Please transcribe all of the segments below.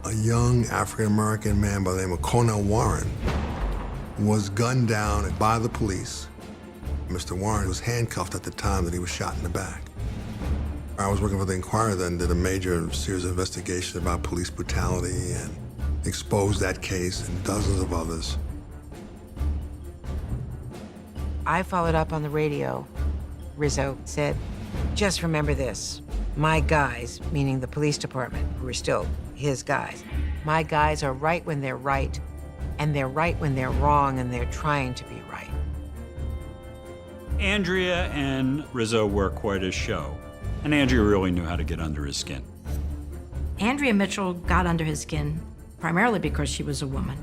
A young African-American man by the name of Cornell Warren was gunned down by the police. Mr. Warren was handcuffed at the time that he was shot in the back. I was working for the Inquirer then, did a major series of investigations about police brutality and exposed that case and dozens of others. I followed up on the radio. Rizzo said, just remember this. My guys, meaning the police department, who are still his guys, my guys are right when they're right, and they're right when they're wrong, and they're trying to be right. Andrea and Rizzo were quite a show, and Andrea really knew how to get under his skin. Andrea Mitchell got under his skin primarily because she was a woman.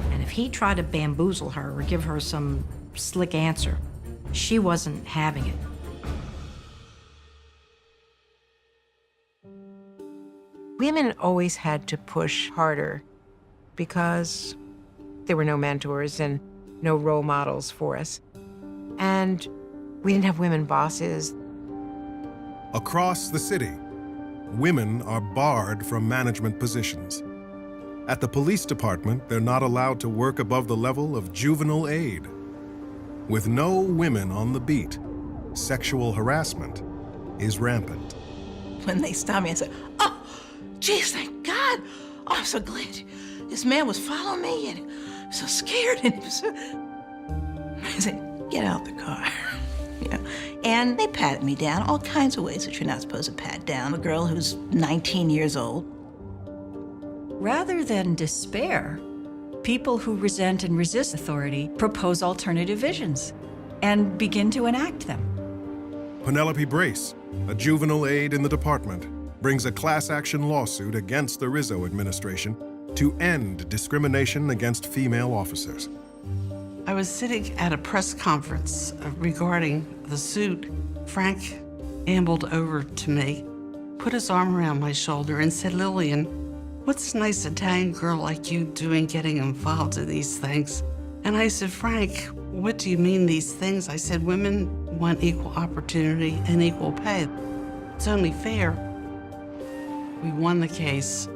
And if he tried to bamboozle her or give her some slick answer, she wasn't having it. Women always had to push harder because there were no mentors and no role models for us. And we didn't have women bosses. Across the city, women are barred from management positions. At the police department, they're not allowed to work above the level of juvenile aide. With no women on the beat, sexual harassment is rampant. When they stopped me, I said, oh, geez, thank God. Oh, I'm so glad. This man was following me and I was so scared. And he was so... I said, get out the car. You know? And they patted me down all kinds of ways that you're not supposed to pat down a girl who's 19 years old. Rather than despair, people who resent and resist authority propose alternative visions and begin to enact them. Penelope Brace, a juvenile aide in the department, brings a class action lawsuit against the Rizzo administration to end discrimination against female officers. I was sitting at a press conference regarding the suit. Frank ambled over to me, put his arm around my shoulder and said, Lillian, what's a nice Italian girl like you doing getting involved in these things? And I said, Frank, what do you mean these things? I said, women want equal opportunity and equal pay. It's only fair. We won the case.